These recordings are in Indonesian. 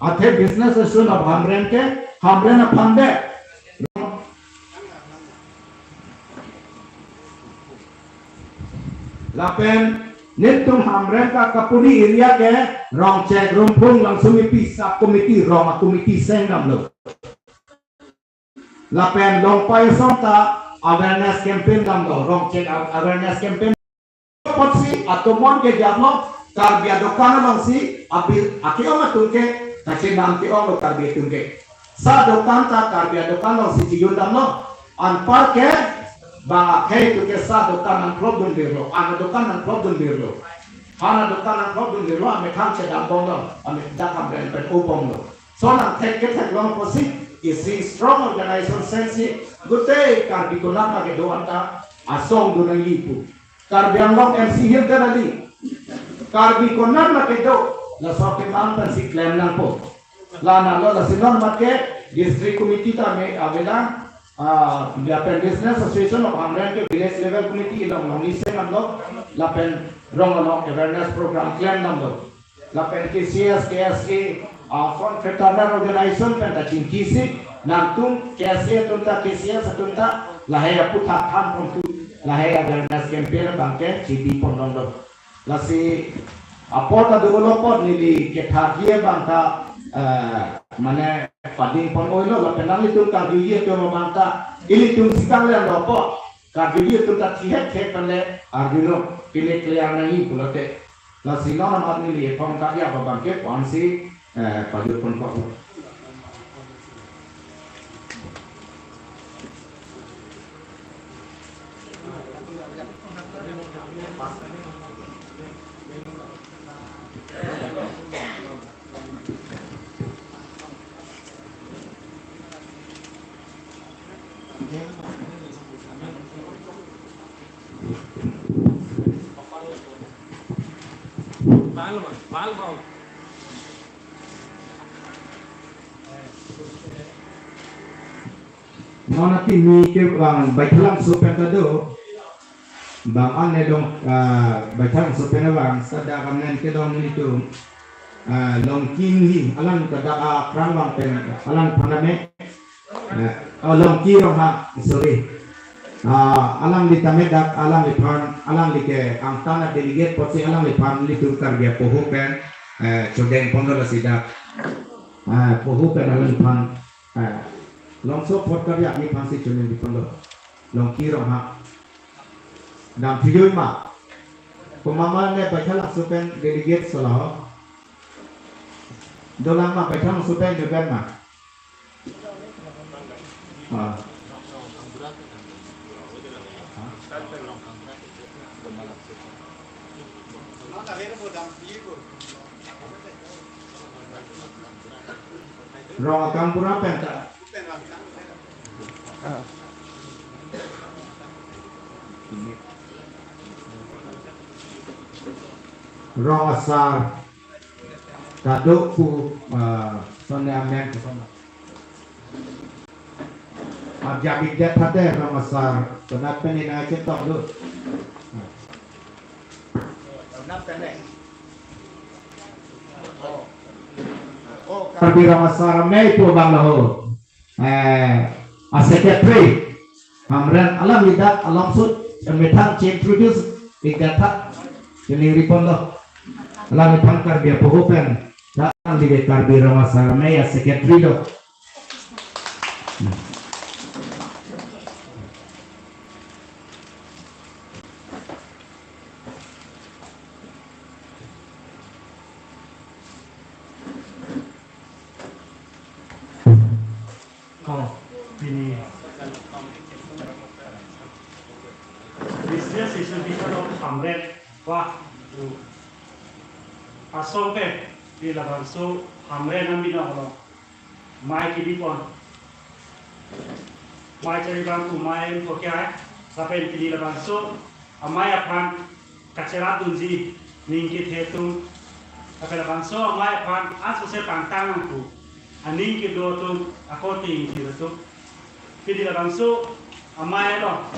Athe business association of Hamren ke Hamren phande lapen netum Hamren ka kapuni area ke rong cek rumpung langsung pisah komiti rong komiti sengam lo lapen long pai sonta awareness campaign dam do rong cek awareness campaign potsi atomon ke jadlo karbia dokana langsi abi akio matungke kace nanti ono karbia tungke sa dokan ta karbia dokan langsi tiyun dam no an parke ba kai tu ke sa dokan an problem dirlo an dokan an problem dirlo hana dokan an problem dirlo ame kham che dam bong do ame da kham ben pen upong do so na tek ke tek long posi is strong organization sense good day karbi ko na ke do anta asong do nang lipu karbiang long MC hil kanali karbi ko na ke do la so ke man tan si claim nang po la na lo la sinon matke district committee ta me avela Japan Business Association of Hamren ke village level committee long long ise nam lo la pen rong long awareness program claim nam lo la pen KCS KSA confederal organization pen ta chinkisi nantung KSA tunta KCS tunta la haya putha tham pon la haya awareness campaign bangke city pon long lo la si apota developer nili ke thagie bangka mana funding pon oilo la penang litung ka giye to manta ilitung sikang le lopo ka giye to ta thihet the panle arguno pile clear nahi pulote la sino na adni li pon ka ya bangke pon si padu pon ko Nanti ni ke bang baitlang sopen kado bang ane dong baitlang sopen bang sada kamen ke dong itu long kini alang kada krang bang pen alang paname long kiro ha sorry alang di tamedak alang di pan alang di ke angtana delegate potsi alang di pan li tukar dia poho pen chodeng pondol sidak poho pen alang di pan long so pot karya ni pansi chunin di pondol long kiro ha dam video ma pemama ne baithala supen delegate solo dolang ma baithala supen juga ma Rong kampura penta rong asar kaduk ku sonne amen abjabik det hade rong asar kenapa ni nak cetok tu kenapa ni karbi rong asar mai tu bang lahu a secretary Hamren alam lidat alam sud metang introduce ikata ini ripon lo alam pangkar dia pohopen dan lidat karbi rong asar mai a secretary lo ini business is because of Hamren wah asal ke di lawan so Hamren ambil orang mai kini pun mai cari bantu mai fokai sampai di lawan so amai apan kacera tunji ningkit hetu tapi lawan so amai apan asal pantang aku aning kido tu aku tinggi tu Pidi la bangso amai lo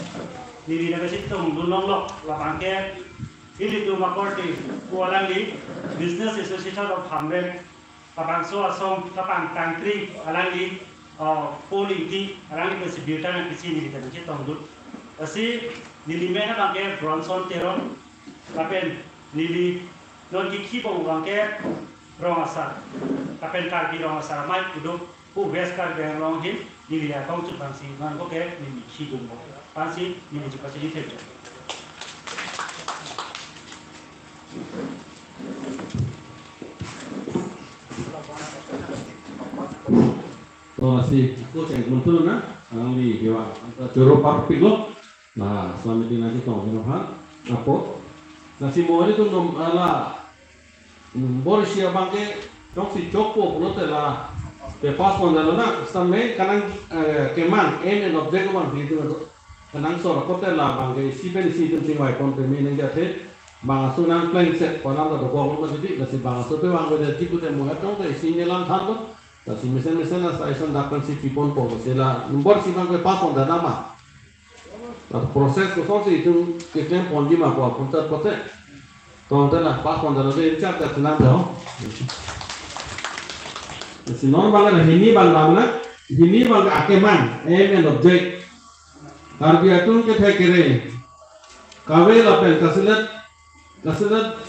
ni na kasi tong dunong lo la bangke ili tu makorti kualang li business association of Hamren kapang so asom kapang tangkri alang li polling ti alang li contributor na kisi ni kita nci tong dut asi nili mena bangke Bronson teron kapen nili non ki bong bangke rong asar kapen kar ki rong asar mai kudo pu west kar beng rong hin nili ya tong chu bang si man ko ke nili si dum bo pansi nili chu pasi ni te si ko ceng muncul na ang di dewa jero parpik lo nah selama ini nanti tong ha apo na si mo itu nom ala Borussia bangke tong si chopo lo te la te pas pon dalo na stamme kanang keman en object one itu kanang so ko te la bangke si ben si tum sing wai kon te mi nang ja the bang sunan plan set kolam do ko lo jadi na si bang so te wang de tipu te mo tong te si ne lang than lo Tapi misalnya saya dapat si pipon po, sila nomor si bangke pasong dan nama. Atau proses kosong si itu kita pon di mana pun tak pote. Kalau tak pasong dan ada incap tak senang tau. Si normal lah ini bang mana? Ini bang akeman, and object. Karbi atun kita kira. Kawe lapen kasilat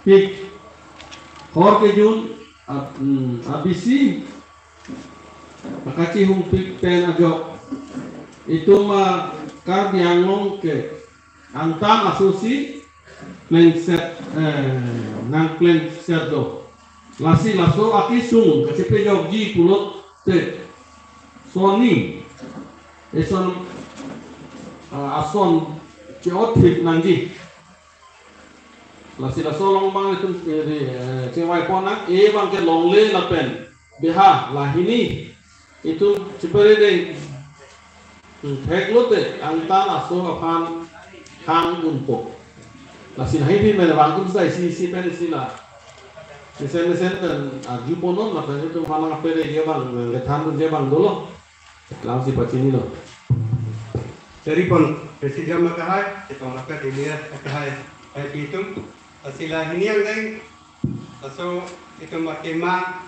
pik. Kor kejun abisi. Makaci humpik pen ajo itu mah kar dianglong ke antam asusi plengset nang plengset do lasi laso aki sung kasi pejog ji pulot te soni eson ason ciot hit nangji lasi laso long bang itu cewai ponak bang ke longle lapen beha lahini itu seperti teklote antan aso apan hang unpo lasin hivi mere bangun sai si pere sila mesen dan ajuponon maka itu mana pere dia bang lethan dia bang dolo langsung pacini lo dari pon presiden makahai itu maka dia makahai itu sila ini yang lain aso itu makema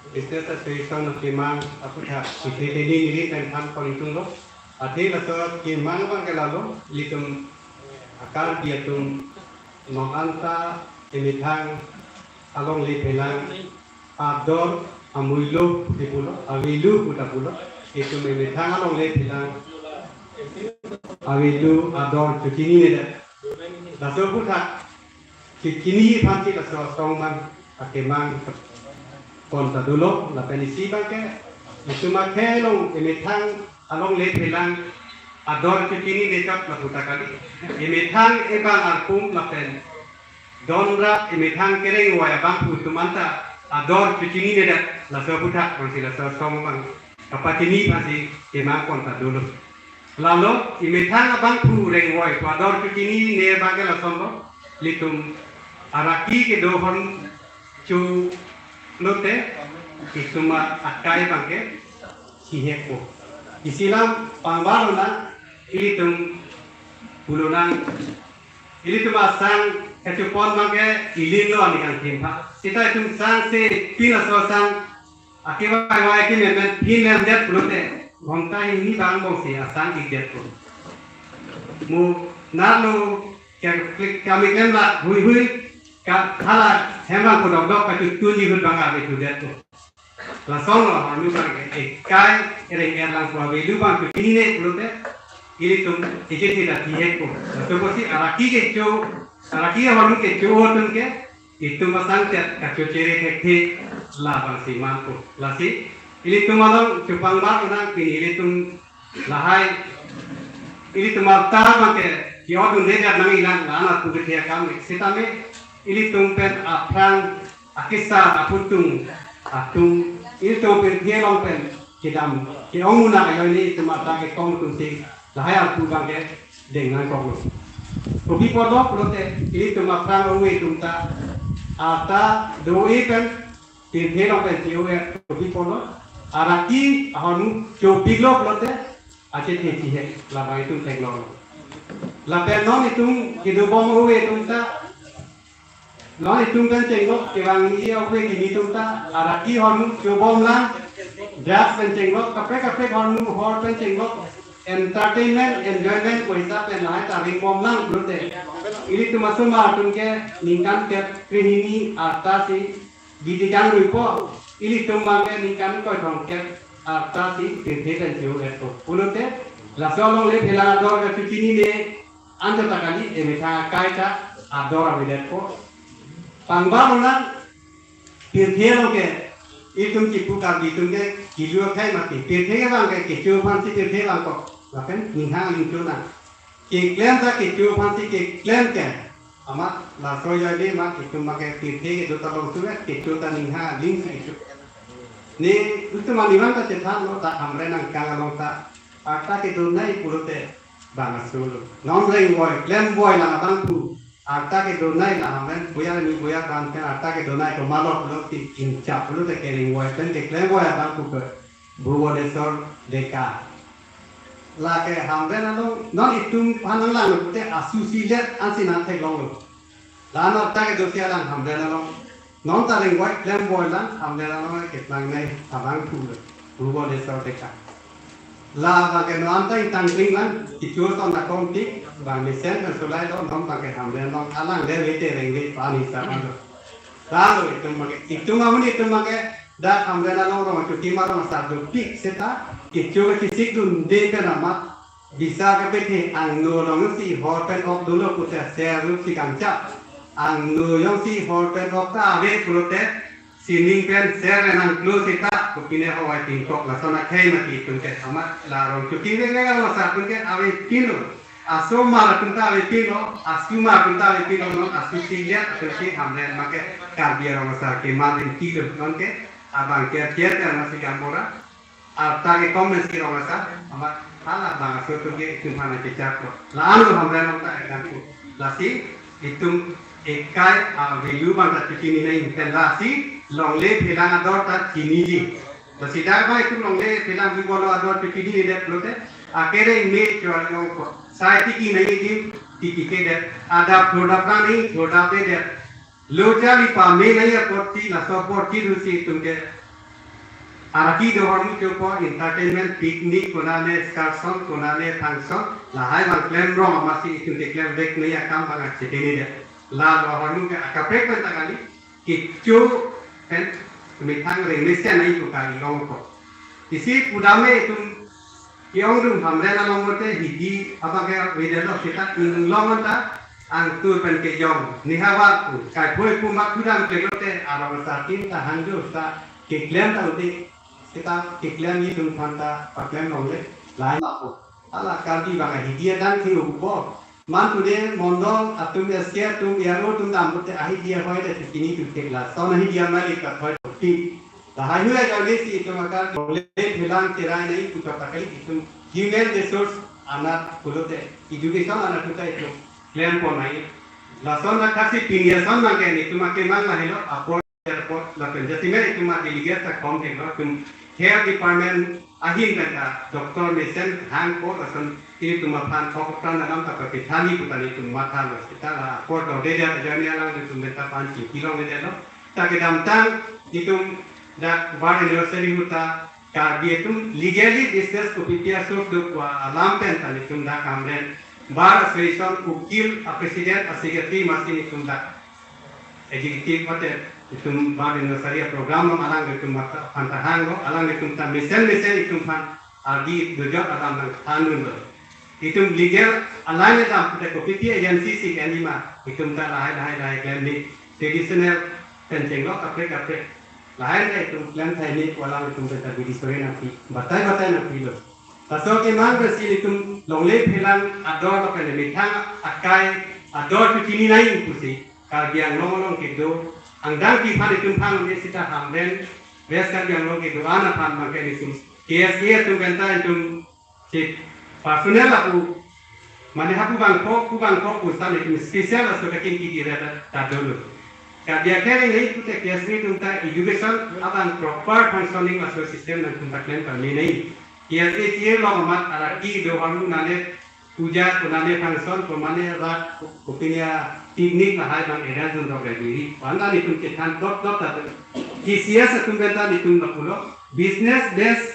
Istri sesuatu kimang aku dah istri ini dan ham politung lo. Adi lato kimang bang kelalo litum akal dia tum nonganta emitang along lipelang ador amuilo dipulo awilu pulo itu emitang along lipelang awilu ador cukini neda. Lato puta cukini panci lato songman akemang konta dulu, lapan isi bangke, itu makai long emitang along lepelang ador kekini dekat lakuta kali, emitang ebang arpum lapan donra emitang kereng waya bang putu manta ador kekini dekat lakuta masih lakuta somang apa ini masih emang konta dulu, lalu emitang abang pu reng waya ador kekini ne bangke laksombo litum araki ke dohon cu lote isuma akai bangke siheko isilam pangbalona ilitum bulunang ilitum asang etupon bangke ilino anikan timpa kita itu sang se pina sosang akibat wai ki men pina det lote gonta ini bang bong si asang idet ko mu nalu kami kan la hui kala hemang ko dok ka tuni hul banga be tu det ko la song la anu bang kai ere lang ko be lu bang ini ne lote ini tum iketi da tihe ko to ko si araki ke cho araki halu ke cho hotun ke itu masang tet ka cho cere ke la bang si man ko la si ini tum malam cupang ba una ini tum lahai ini tum ta bang ke yo dun de ja nang ilang lana tu ke kami sitame ini tumpen aprang akisa aputung atung ini tumpen hielong pen kidam kionguna ayo ini tumata ke kong tumsing lahai aku bangke dengan kong Rupi podok lote ini tumaprang uwe tumta ata doi pen hielong pen tiuwe rupi podok araki ahonu copiglok lote acet hecihe labai tum teknologi lapen non itu kidubong uwe tumta nói chúng ta chỉnh gốc cái vàng yêu quê thì chúng ta là kí hòn chùa bom lan jazz bên chỉnh gốc cà phê hòn hòn bên chỉnh gốc entertainment enjoyment của kita bên lại ta bên bom lan luôn đấy ini tu masuk mà chúng ke ningkan ke krihini atasi bidikan rupo ini tu mà ke ningkan koi thong ke atasi tirhe dan jiu itu pulut deh la solong le phela ador ke tukini ne anda takali emitha kaita ador abilet ko pangbangunan tirhe ke itum cipu kaki tungke kilu kai mati tirhe bang ke kicu pansi tirhe bang ko lapen ninghang lingkuna kiklen sa kicu pansi kiklen ke amat la soya le ma kitu make tirhe ke dota long suwe kicu ta ningha ling kicu ni itu maniwan ta cetha lo ta hamre nang kangalong ta akta ke dunai purute bangasul non reng boy klen boy la bang pu akta ke donai la hamen buya kan kan akta ke donai ko malo lo ti incha lo te ke ring boy pen ke klen boy bang ku ke buwo de sor deka la ke hamre na lo non itum panang la lo te asusilet ansina te long lo la no akta ke dosia lang hamre na lo non ta ring boy klen boy lang hamre na lo ke lang nei abang ku lo buwo de sor deka la và cái nó ăn tay tăng kinh lắm thì chúa con là con tí và mình xem cái số lại đó nó bằng cái hàm đen nó ăn lăng để lấy tiền để lấy phá đi sao ăn được ra rồi itu mà muốn itu mà cái đã hàm đen nó rồi mà chúng ta mà sao được pick sẽ ta cái chúa cái xích đun đê cái nào mà bisa cái bên thì ăn nô nó gì họ bên ốc đúng là cụ thể xe lúc gì càng chắc ăn nô giống gì họ bên ốc ta về cụ thể sining pen share nang close ita kupine hawai tin kok la sona khai ma ti tunke ama la ron chuki le ga la sa tunke ave pino asoma la tunta ave pino asuma tunta ave pino no asusilia tunke hamre ma ke karbia ron sa ke ma din ti lo non ke abang ke tier ka ma si kamora ta ke comments ki ron sa ama hala bang so tunke tumhana ke chat ko la anu hamre no ta kan ku la si itum ekai value bang ta chuki ni nei pen la si long le philang ador ta chini ji to sidar bai tu long le philang bi bolo ador te kidi de lote akere me chwalong ko sai ti ki nahi ji ti ke de ada product na nahi product de lo chali pa me nahi porti la support ki rusi tumke araki do hormu ke ko entertainment picnic konale excursion konale function la hai bang claim ro masi tumke claim dek nahi akam bang chitini de la lo hormu ke akapek ta kali ki chu kan mitang ring listen ai tu kali long ko isi pudame tum yang rum hamre na long mote hidi apa ke wedelo kita ing long ta ang tu pen ke yong ni hawa ku kai phoi pu mak kudam ke lote ara sa tin ta hanjo sa ke klem ta uti kita ke klem ni tum phanta paklem long le lai ma ko ala kardi bang hidi dan ki ubo man tude mondong atum eskia tum yaro tum dam putte ahi dia hoy de kini tu tekla so nahi dia mali ka hoy ti la hayu ya jale si itu maka le hilang tirai nahi puta pakai itu human resource anak pulote education anak puta itu claim ko nahi la so na kasi pinia son na ke ni tuma ke mang nahi lo apor airport la penjati me itu ma delegate ta kom ke lo tum care department ahin ka doctor medicine hang ko asan ini cuma pan koktan dalam tak kepithani putan itu mata mas kita lah kor do de dia jani alang itu meta panci kilometer no tak gedam tang itu dak bar university huta ka dia itu legally discuss ko pipia sok do ko alam pen tan itu dak kamren bar association ukil president secretary masih itu dak executive mate itu bar university program alang itu mata pantahan go alang itu ta mesen itu pan agi dojak alam nang tanun itu legal alignment am punya kopi agency si kanima itu tak lahai klaim ni traditional pencenglok kapre lahai na itu klaim thai ni wala itu tak bidi sore nanti batai nanti lo taso ke mang bersi itu longle philang ador to kan mithang akai ador tu kini nai pusi ka biang long ke do angdang ki phan itu phang ni sita hamren veskan biang long ke do ana phan ma ke ni tum KSK tu benta itu si personal aku mana aku bangkok pusat itu spesial atau kakin kiri ada dulu. Kerja kerja ini itu teknisnya tentang education abang proper functioning atau sistem dan tentang klaim kami ini. KSK ini lo amat araki doang nane puja nane function kemana rak kopinya teknik lah bang era jun dok lagi anda itu kita dot tapi TCS itu kita itu nggak pulau business base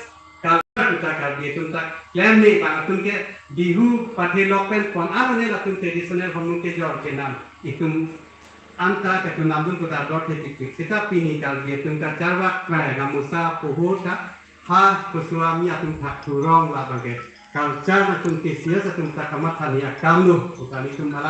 kalau kita kalau itu kita klaim nih bang itu ke bihu partai lokal pun apa nih lah itu tradisional kamu ke jauh kenal itu anta ke tu namun kita dot titik kita pilih kalau itu kita cara kayak musa pohon ha kesuami atau tak turong lah bagai kalau cara itu TCS itu kita kamat hanya kamu bukan itu malah